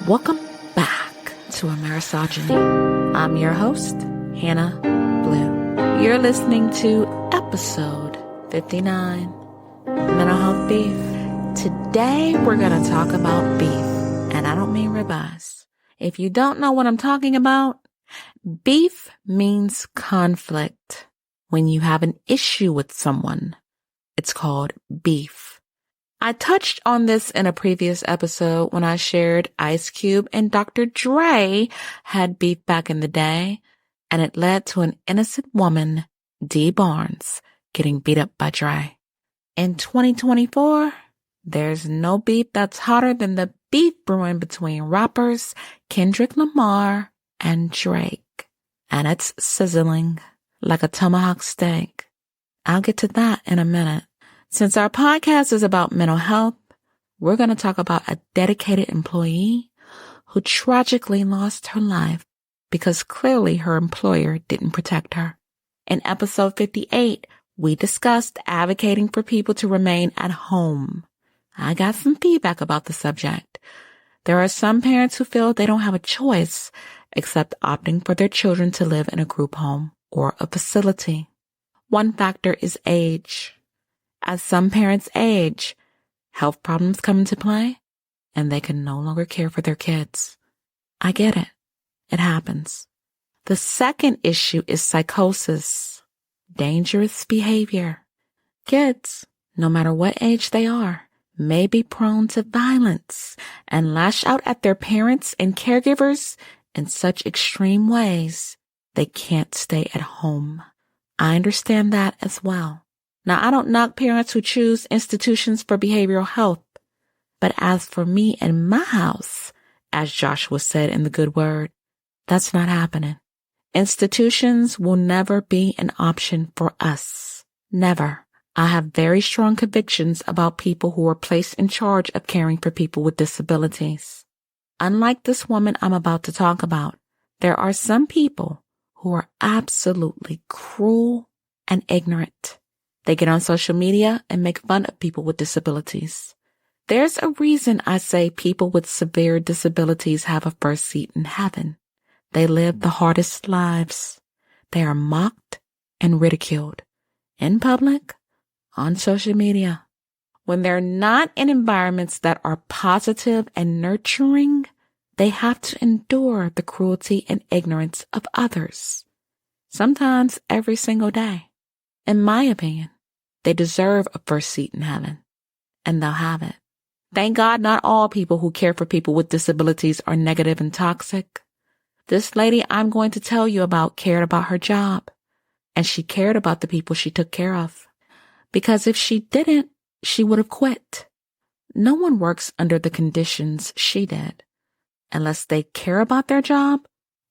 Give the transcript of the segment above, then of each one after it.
Welcome back to Amerisogyny. I'm your host, Hannah Blue. You're listening to episode 59, Mental Health Beef. Today, we're going to talk about beef, and I don't mean ribeyes. If you don't know what I'm talking about, beef means conflict. When you have an issue with someone, it's called beef. I touched on this in a previous episode when I shared Ice Cube and Dr. Dre had beef back in the day, and it led to an innocent woman, Dee Barnes, getting beat up by Dre. In 2024, there's no beef that's hotter than the beef brewing between rappers Kendrick Lamar and Drake. And it's sizzling like a tomahawk steak. I'll get to that in a minute. Since our podcast is about mental health, we're going to talk about a dedicated employee who tragically lost her life because clearly her employer didn't protect her. In episode 58, we discussed advocating for people to remain at home. I got some feedback about the subject. There are some parents who feel they don't have a choice except opting for their children to live in a group home or a facility. One factor is age. As some parents age, health problems come into play, and they can no longer care for their kids. I get it. It happens. The second issue is psychosis, dangerous behavior. Kids, no matter what age they are, may be prone to violence and lash out at their parents and caregivers in such extreme ways they can't stay at home. I understand that as well. Now, I don't knock parents who choose institutions for behavioral health, but as for me and my house, as Joshua said in the Good Word, that's not happening. Institutions will never be an option for us. Never. I have very strong convictions about people who are placed in charge of caring for people with disabilities. Unlike this woman I'm about to talk about, there are some people who are absolutely cruel and ignorant. They get on social media and make fun of people with disabilities. There's a reason I say people with severe disabilities have a first seat in heaven. They live the hardest lives. They are mocked and ridiculed in public, on social media. When they're not in environments that are positive and nurturing, they have to endure the cruelty and ignorance of others. Sometimes every single day. In my opinion, they deserve a first seat in heaven, and they'll have it. Thank God not all people who care for people with disabilities are negative and toxic. This lady I'm going to tell you about cared about her job, and she cared about the people she took care of. Because if she didn't, she would have quit. No one works under the conditions she did, unless they care about their job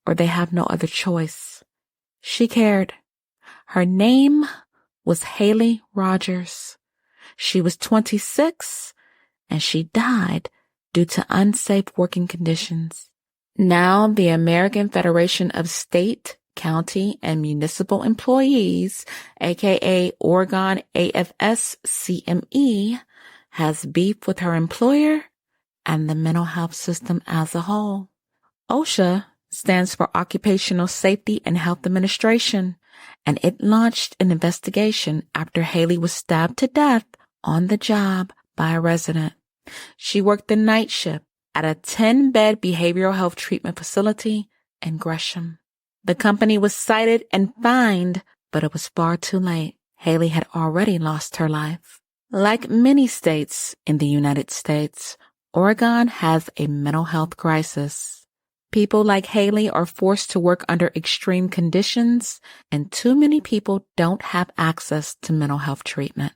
or they have no other choice. She cared. Her name was Haley Rogers. She was 26 and she died due to unsafe working conditions. Now the American Federation of State, County, and Municipal Employees, aka Oregon AFS-CME, has beef with her employer and the mental health system as a whole. OSHA stands for Occupational Safety and Health Administration, and it launched an investigation after Haley was stabbed to death on the job by a resident. She worked the night shift at a 10-bed behavioral health treatment facility in Gresham. The company was cited and fined, but it was far too late. Haley had already lost her life. Like many states in the United States, Oregon has a mental health crisis. People like Haley are forced to work under extreme conditions, and too many people don't have access to mental health treatment.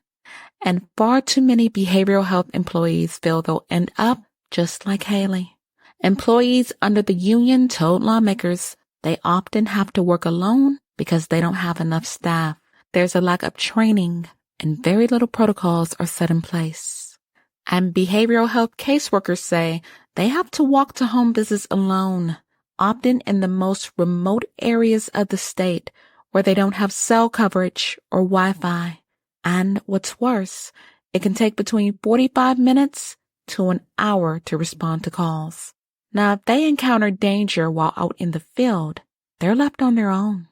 And far too many behavioral health employees feel they'll end up just like Haley. Employees under the union told lawmakers they often have to work alone because they don't have enough staff. There's a lack of training, and very little protocols are set in place. And behavioral health caseworkers say they have to walk to home visits alone, often in the most remote areas of the state where they don't have cell coverage or Wi-Fi. And what's worse, it can take between 45 minutes to an hour to respond to calls. Now, if they encounter danger while out in the field, they're left on their own.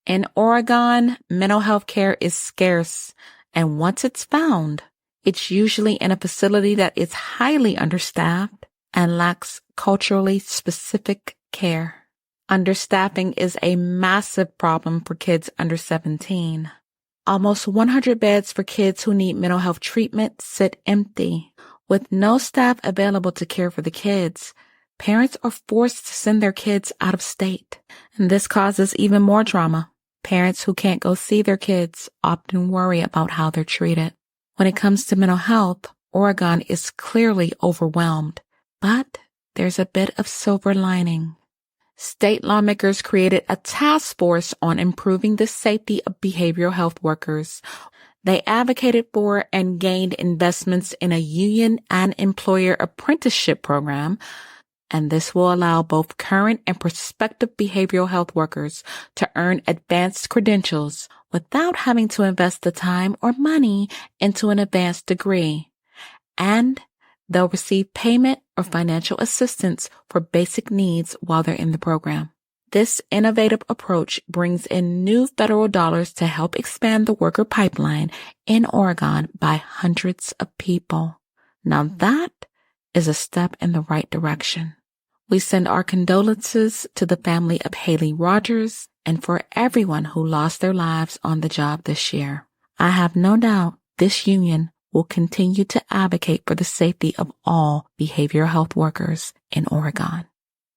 In Oregon, mental health care is scarce, and once it's found, it's usually in a facility that is highly understaffed and lacks culturally specific care. Understaffing is a massive problem for kids under 17. Almost 100 beds for kids who need mental health treatment sit empty. With no staff available to care for the kids, parents are forced to send their kids out of state. And this causes even more trauma. Parents who can't go see their kids often worry about how they're treated. When it comes to mental health, Oregon is clearly overwhelmed. But there's a bit of silver lining. State lawmakers created a task force on improving the safety of behavioral health workers. They advocated for and gained investments in a union and employer apprenticeship program, and this will allow both current and prospective behavioral health workers to earn advanced credentials without having to invest the time or money into an advanced degree. And they'll receive payment or financial assistance for basic needs while they're in the program. This innovative approach brings in new federal dollars to help expand the worker pipeline in Oregon by hundreds of people. Now that is a step in the right direction. We send our condolences to the family of Haley Rogers and for everyone who lost their lives on the job this year. I have no doubt this union will continue to advocate for the safety of all behavioral health workers in Oregon.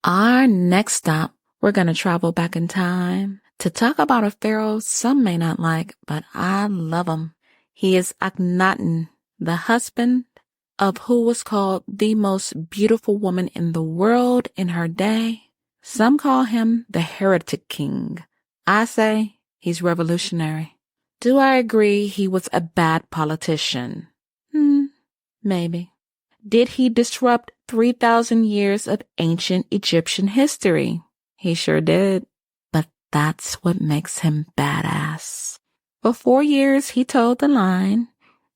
Our next stop, we're going to travel back in time to talk about a pharaoh some may not like, but I love him. He is Akhenaten, the husband of who was called the most beautiful woman in the world in her day. Some call him the heretic king. I say he's revolutionary. Do I agree he was a bad politician? Maybe. Did he disrupt 3,000 years of ancient Egyptian history? He sure did. But that's what makes him badass. For 4 years, he toed the line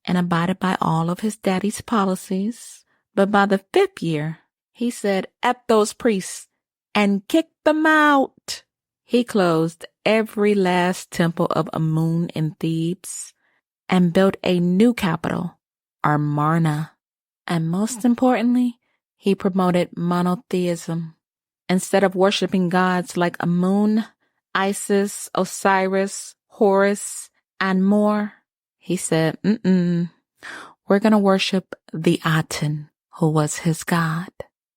and abided by all of his daddy's policies. But by the 5th year, he said, "F those priests," and kicked them out. He closed every last temple of Amun in Thebes and built a new capital, Amarna. And most importantly, he promoted monotheism. Instead of worshiping gods like Amun, Isis, Osiris, Horus, and more, he said, we're going to worship the Aten, who was his god.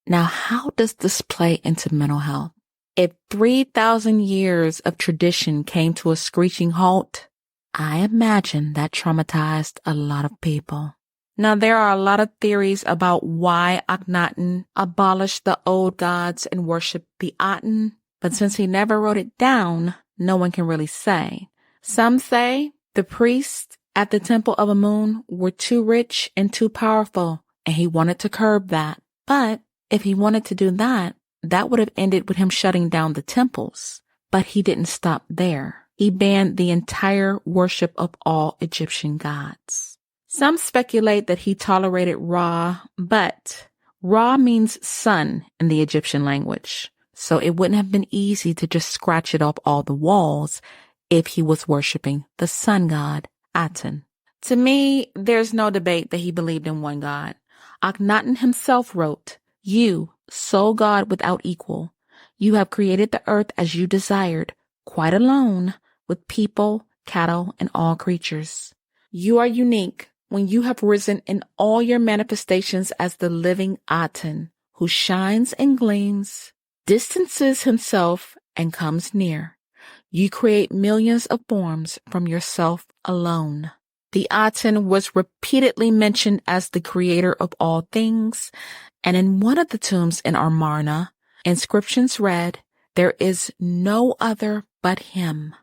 Now, how does this play into mental health? If 3,000 years of tradition came to a screeching halt, I imagine that traumatized a lot of people. Now, there are a lot of theories about why Akhenaten abolished the old gods and worshiped the Aten, but since he never wrote it down, no one can really say. Some say the priests at the Temple of Amun were too rich and too powerful, and he wanted to curb that. But if he wanted to do that, that would have ended with him shutting down the temples. But he didn't stop there. He banned the entire worship of all Egyptian gods. Some speculate that he tolerated Ra, but Ra means sun in the Egyptian language. So it wouldn't have been easy to just scratch it off all the walls if he was worshiping the sun god, Aten. To me, there's no debate that he believed in one god. Akhenaten himself wrote, "You, sole God without equal, you have created the earth as you desired, quite alone, with people, cattle, and all creatures. You are unique when you have risen in all your manifestations as the living Aten, who shines and gleams, distances himself, and comes near. You create millions of forms from yourself alone." The Aten was repeatedly mentioned as the creator of all things, and in one of the tombs in Amarna, inscriptions read, "There is no other but him."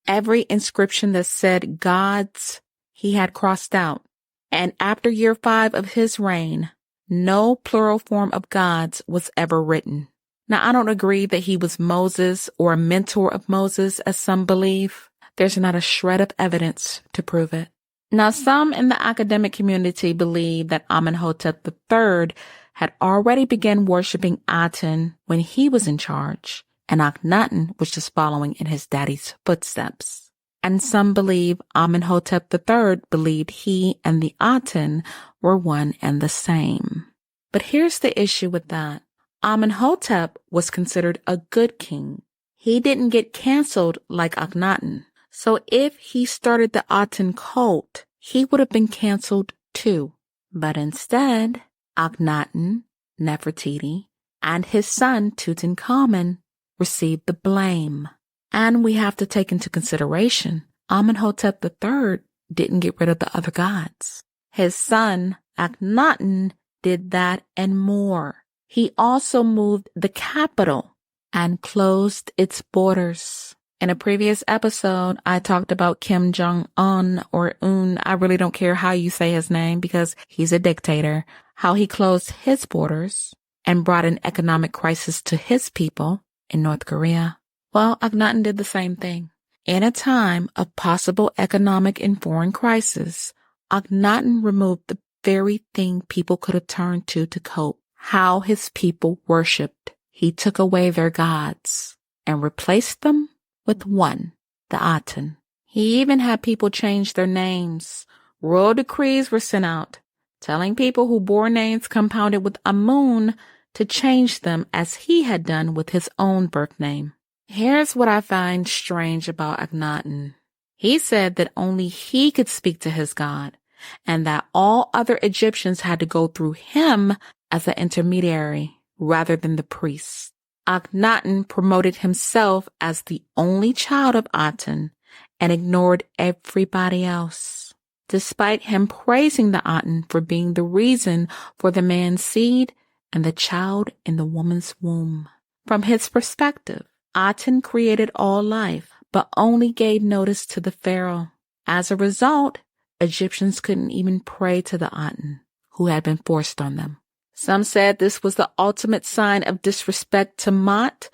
Every inscription that said gods, he had crossed out. And after year 5 of his reign, no plural form of gods was ever written. Now, I don't agree that he was Moses or a mentor of Moses, as some believe. There's not a shred of evidence to prove it. Now, some in the academic community believe that Amenhotep III had already begun worshiping Aten when he was in charge, and Akhenaten was just following in his daddy's footsteps. And some believe Amenhotep III believed he and the Aten were one and the same. But here's the issue with that. Amenhotep was considered a good king. He didn't get canceled like Akhenaten. So if he started the Aten cult, he would have been canceled too. But instead, Akhenaten, Nefertiti, and his son Tutankhamun received the blame. And we have to take into consideration, Amenhotep III didn't get rid of the other gods. His son, Akhenaten, did that and more. He also moved the capital and closed its borders. In a previous episode, I talked about Kim Jong-un or Un. I really don't care how you say his name because he's a dictator. How he closed his borders and brought an economic crisis to his people in North Korea. Well, Akhenaten did the same thing. In a time of possible economic and foreign crisis, Akhenaten removed the very thing people could have turned to cope. How his people worshipped. He took away their gods and replaced them with one, the Aten. He even had people change their names. Royal decrees were sent out, telling people who bore names compounded with Amun to change them as he had done with his own birth name. Here's what I find strange about Akhenaten. He said that only he could speak to his God, and that all other Egyptians had to go through him as an intermediary rather than the priests. Akhenaten promoted himself as the only child of Aten and ignored everybody else. Despite him praising the Aten for being the reason for the man's seed and the child in the woman's womb. From his perspective, Aten created all life, but only gave notice to the pharaoh. As a result, Egyptians couldn't even pray to the Aten, who had been forced on them. Some said this was the ultimate sign of disrespect to Mot,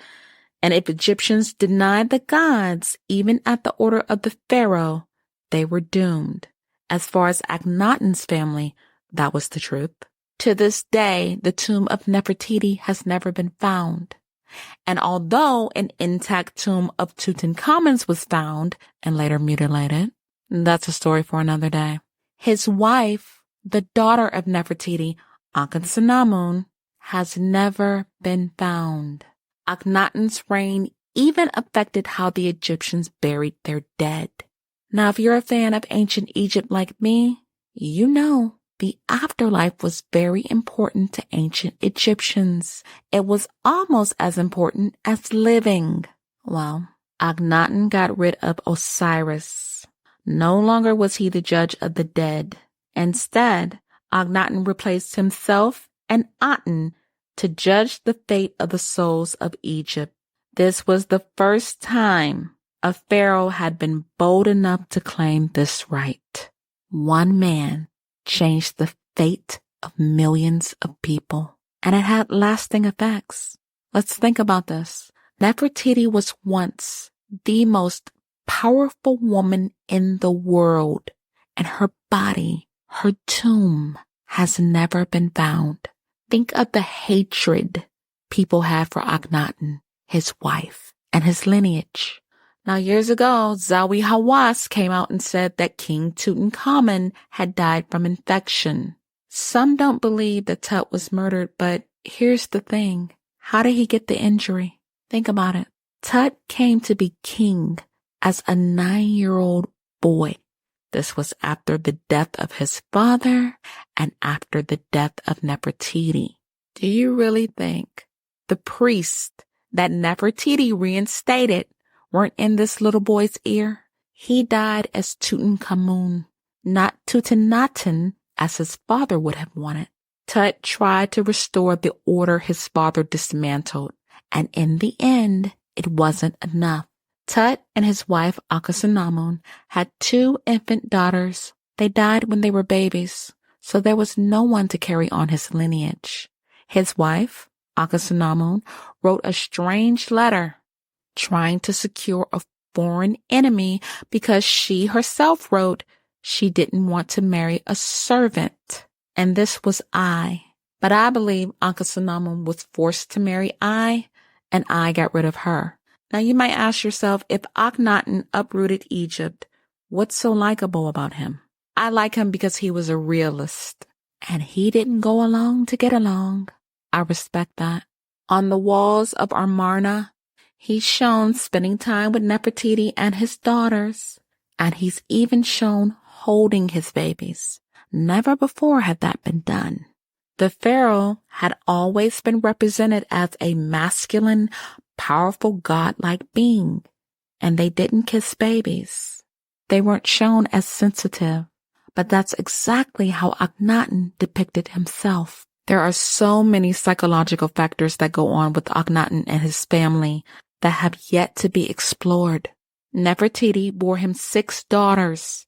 and if Egyptians denied the gods, even at the order of the pharaoh, they were doomed. As far as Akhenaten's family, that was the truth. To this day, the tomb of Nefertiti has never been found. And although an intact tomb of Tutankhamun's was found and later mutilated, that's a story for another day. His wife, the daughter of Nefertiti, Akhenaten, has never been found. Akhenaten's reign even affected how the Egyptians buried their dead. Now, if you're a fan of ancient Egypt like me, you know the afterlife was very important to ancient Egyptians. It was almost as important as living. Well, Akhenaten got rid of Osiris. No longer was he the judge of the dead. Instead, Akhenaten replaced himself and Aten to judge the fate of the souls of Egypt. This was the first time a pharaoh had been bold enough to claim this right. One man changed the fate of millions of people, and it had lasting effects. Let's think about this. Nefertiti was once the most powerful woman in the world, and her body, her tomb, has never been found. Think of the hatred people had for Akhenaten, his wife, and his lineage. Now, years ago, Zawi Hawass came out and said that King Tutankhamun had died from infection. Some don't believe that Tut was murdered, but here's the thing. How did he get the injury? Think about it. Tut came to be king as a 9-year-old boy. This was after the death of his father and after the death of Nefertiti. Do you really think the priests that Nefertiti reinstated weren't in this little boy's ear? He died as Tutankhamun, not Tutankaten as his father would have wanted. Tut tried to restore the order his father dismantled, and in the end, it wasn't enough. Tut and his wife Akhenaten had 2 infant daughters. They died when they were babies, so there was no one to carry on his lineage. His wife, Akhenaten, wrote a strange letter trying to secure a foreign enemy because she herself wrote she didn't want to marry a servant. And this was I, But I believe Akhenaten was forced to marry I, and I got rid of her. Now you might ask yourself, if Akhenaten uprooted Egypt, what's so likable about him? I like him because he was a realist, and he didn't go along to get along. I respect that. On the walls of Amarna, he's shown spending time with Nefertiti and his daughters, and he's even shown holding his babies. Never before had that been done. The pharaoh had always been represented as a masculine, powerful, godlike being, and they didn't kiss babies. They weren't shown as sensitive, but that's exactly how Akhenaten depicted himself. There are so many psychological factors that go on with Akhenaten and his family that have yet to be explored. Nefertiti bore him 6 daughters,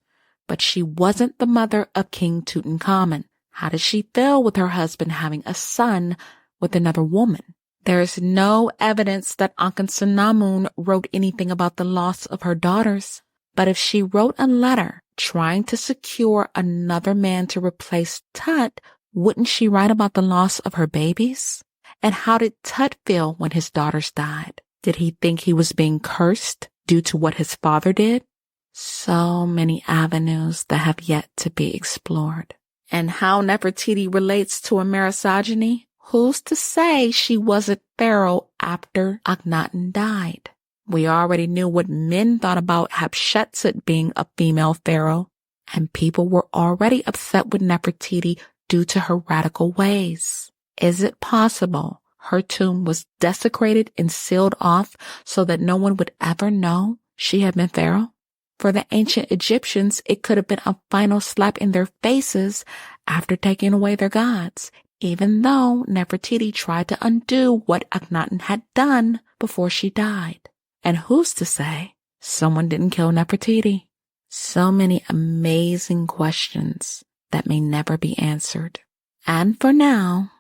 but she wasn't the mother of King Tutankhamun. How did she feel with her husband having a son with another woman? There is no evidence that Akhenaten wrote anything about the loss of her daughters, but if she wrote a letter trying to secure another man to replace Tut, wouldn't she write about the loss of her babies? And how did Tut feel when his daughters died? Did he think he was being cursed due to what his father did? So many avenues that have yet to be explored. And how Nefertiti relates to Amerisogyny? Who's to say she wasn't pharaoh after Akhenaten died? We already knew what men thought about Hatshepsut being a female pharaoh, and people were already upset with Nefertiti due to her radical ways. Is it possible her tomb was desecrated and sealed off so that no one would ever know she had been pharaoh? For the ancient Egyptians, it could have been a final slap in their faces after taking away their gods, even though Nefertiti tried to undo what Akhenaten had done before she died. And who's to say someone didn't kill Nefertiti? So many amazing questions that may never be answered. And for now,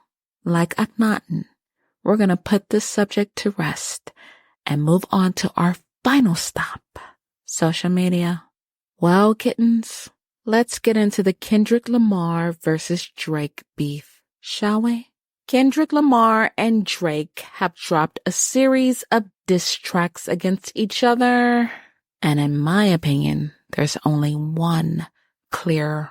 like Akhenaten, we're going to put this subject to rest and move on to our final stop. Social media. Well, kittens, let's get into the Kendrick Lamar versus Drake beef, shall we? Kendrick Lamar and Drake have dropped a series of diss tracks against each other, and in my opinion, there's only one clear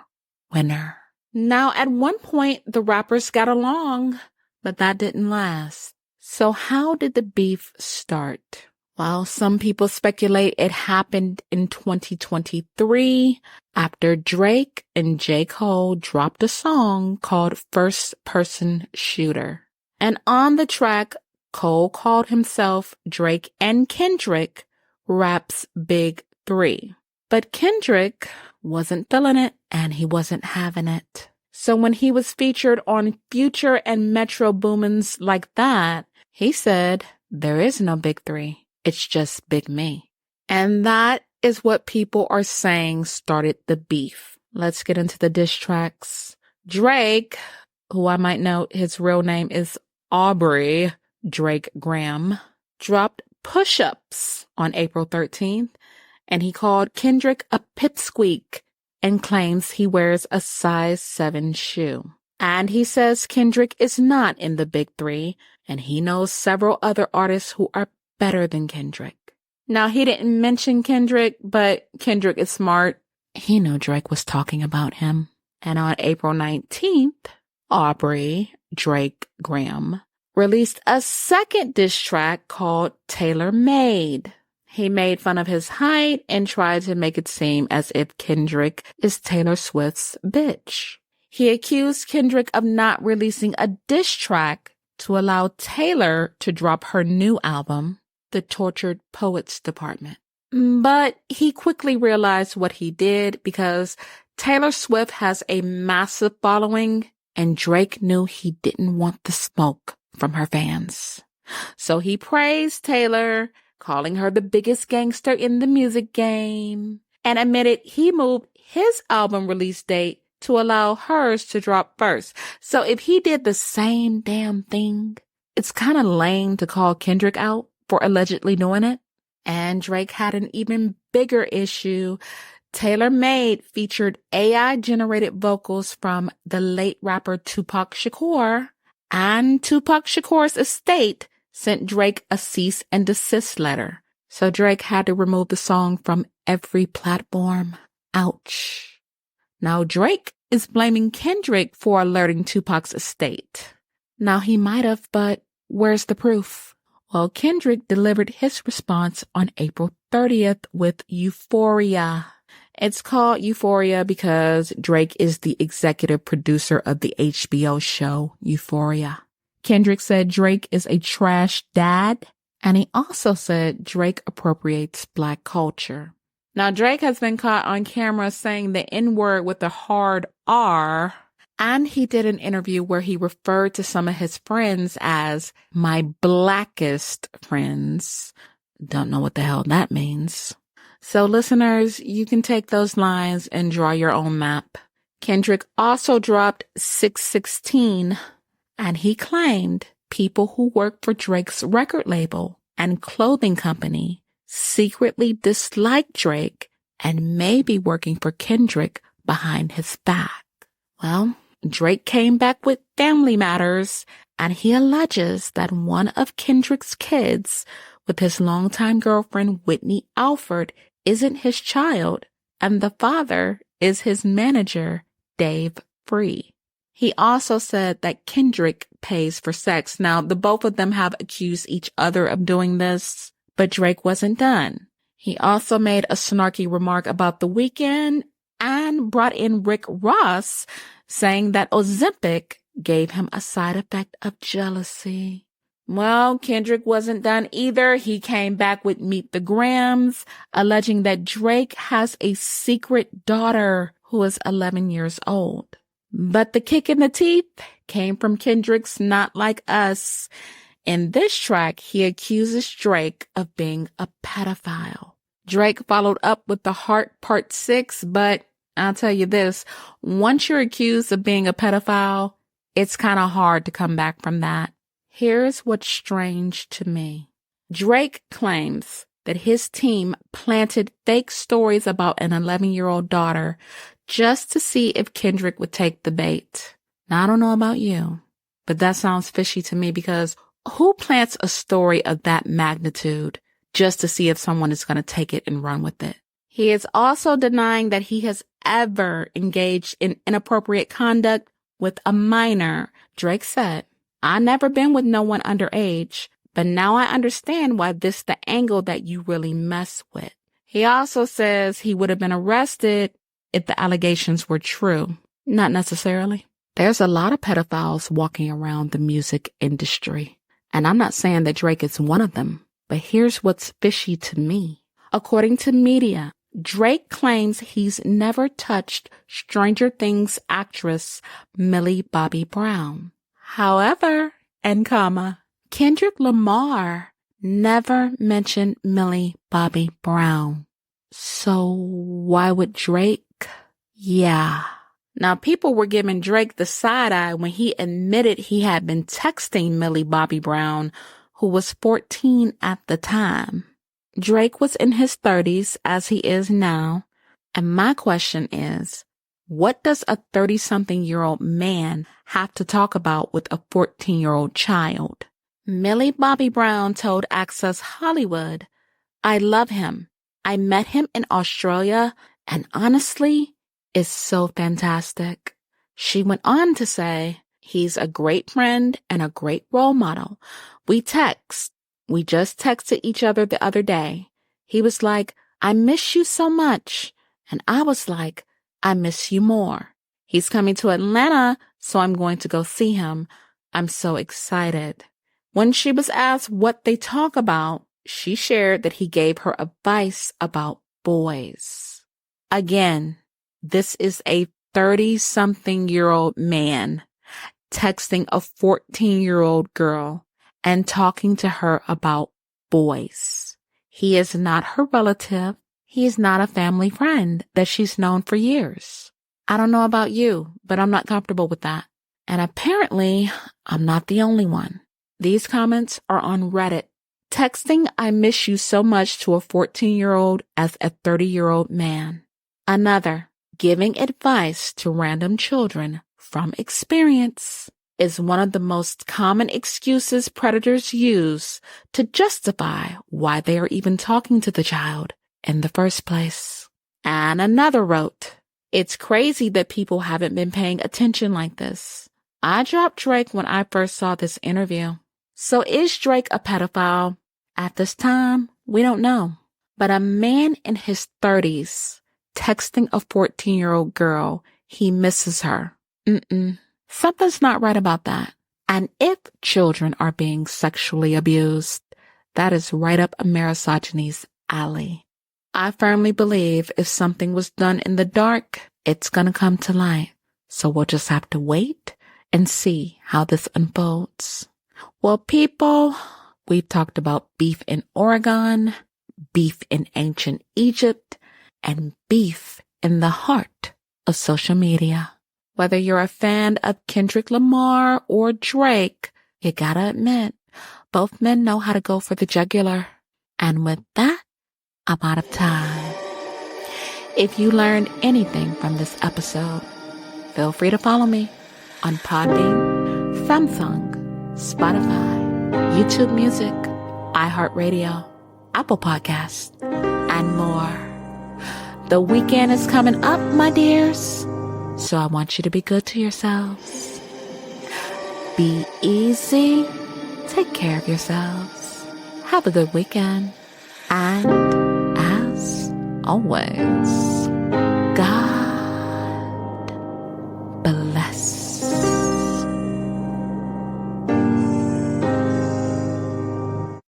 winner. Now, at one point, the rappers got along, but that didn't last. So how did the beef start? Well, some people speculate it happened in 2023 after Drake and J. Cole dropped a song called First Person Shooter. And on the track, Cole called himself Drake and Kendrick Rap's Big Three. But Kendrick wasn't feeling it and he wasn't having it. So when he was featured on Future and Metro Boomin's Like That, he said, "There is no Big Three. It's just Big Me." And that is what people are saying started the beef. Let's get into the diss tracks. Drake, who I might note his real name is Aubrey Drake Graham, dropped Push-Ups on April 13th, and he called Kendrick a pipsqueak and claims he wears a size 7 shoe. And he says Kendrick is not in the Big Three, and he knows several other artists who are better than Kendrick. Now, he didn't mention Kendrick, but Kendrick is smart. He knew Drake was talking about him. And on April 19th, Aubrey Drake Graham released a second diss track called Tailor Made. He made fun of his height and tried to make it seem as if Kendrick is Taylor Swift's bitch. He accused Kendrick of not releasing a diss track to allow Taylor to drop her new album, The Tortured Poets Department. But he quickly realized what he did because Taylor Swift has a massive following and Drake knew he didn't want the smoke from her fans. So he praised Taylor, calling her the biggest gangster in the music game, and admitted he moved his album release date to allow hers to drop first. So if he did the same damn thing, it's kind of lame to call Kendrick out for allegedly doing it. And Drake had an even bigger issue. Tailor Made featured AI-generated vocals from the late rapper Tupac Shakur, And Tupac Shakur's estate sent Drake a cease and desist letter. So Drake had to remove the song from every platform. Ouch. Now Drake is blaming Kendrick for alerting Tupac's estate. Now he might have, but where's the proof? Well, Kendrick delivered his response on April 30th with Euphoria. It's called Euphoria because Drake is the executive producer of the HBO show Euphoria. Kendrick said Drake is a trash dad, and he also said Drake appropriates Black culture. Now, Drake has been caught on camera saying the N-word with a hard R, and he did an interview where he referred to some of his friends as my blackest friends. Don't know what the hell that means. So listeners, you can take those lines and draw your own map. Kendrick also dropped 616, and he claimed people who work for Drake's record label and clothing company secretly dislike Drake and may be working for Kendrick behind his back. Well, Drake came back with Family Matters, and he alleges that one of Kendrick's kids with his longtime girlfriend Whitney Alford isn't his child, and the father is his manager, Dave Free. He also said that Kendrick pays for sex. Now, the both of them have accused each other of doing this, but Drake wasn't done. He also made a snarky remark about The Weeknd and brought in Rick Ross, saying that Ozempic gave him a side effect of jealousy. Well, Kendrick wasn't done either. He came back with Meet the Grams, alleging that Drake has a secret daughter who is 11 years old. But the kick in the teeth came from Kendrick's Not Like Us. In this track, he accuses Drake of being a pedophile. Drake followed up with The Heart Part 6, but I'll tell you this, once you're accused of being a pedophile, it's kind of hard to come back from that. Here's what's strange to me. Drake claims that his team planted fake stories about an 11-year-old daughter just to see if Kendrick would take the bait. Now, I don't know about you, but that sounds fishy to me because who plants a story of that magnitude just to see if someone is going to take it and run with it? He is also denying that he has ever engaged in inappropriate conduct with a minor. Drake said, "I never been with no one underage, but now I understand why this the angle that you really mess with." He also says he would have been arrested if the allegations were true. Not necessarily. There's a lot of pedophiles walking around the music industry, and I'm not saying that Drake is one of them, but here's what's fishy to me. According to media, Drake claims he's never touched Stranger Things actress Millie Bobby Brown. However, Kendrick Lamar never mentioned Millie Bobby Brown. So why would Drake? Yeah. Now, people were giving Drake the side eye when he admitted he had been texting Millie Bobby Brown, who was 14 at the time. Drake was in his 30s as he is now. And my question is, what does a 30-something-year-old man have to talk about with a 14-year-old child? Millie Bobby Brown told Access Hollywood, "I love him. I met him in Australia, and honestly, it's so fantastic." She went on to say, "He's a great friend and a great role model. We text. We just texted each other the other day. He was like, 'I miss you so much.' And I was like, 'I miss you more.' He's coming to Atlanta, so I'm going to go see him. I'm so excited." When she was asked what they talk about, she shared that he gave her advice about boys. Again, this is a 30-something-year-old man texting a 14-year-old girl and talking to her about boys. He is not her relative. He is not a family friend that she's known for years. I don't know about you, but I'm not comfortable with that. And apparently, I'm not the only one. These comments are on Reddit. Texting "I miss you so much" to a 14-year-old as a 30-year-old man. Another, giving advice to random children from experience. is one of the most common excuses predators use to justify why they are even talking to the child in the first place. And another wrote, "It's crazy that people haven't been paying attention like this. I dropped Drake when I first saw this interview. So is Drake a pedophile? At this time, we don't know. But a man in his 30s texting a 14-year-old girl he misses her. Something's not right about that. And if children are being sexually abused, that is right up Amerisogony's alley. I firmly believe if something was done in the dark, it's gonna come to light. So we'll just have to wait and see how this unfolds." Well, people, we've talked about beef in Oregon, beef in ancient Egypt, and beef in the heart of social media. Whether you're a fan of Kendrick Lamar or Drake, you gotta admit, both men know how to go for the jugular. And with that, I'm out of time. If you learned anything from this episode, feel free to follow me on Podbean, Samsung, Spotify, YouTube Music, iHeartRadio, Apple Podcasts, and more. The weekend is coming up, my dears, so I want you to be good to yourselves. Be easy. Take care of yourselves. Have a good weekend. And as always,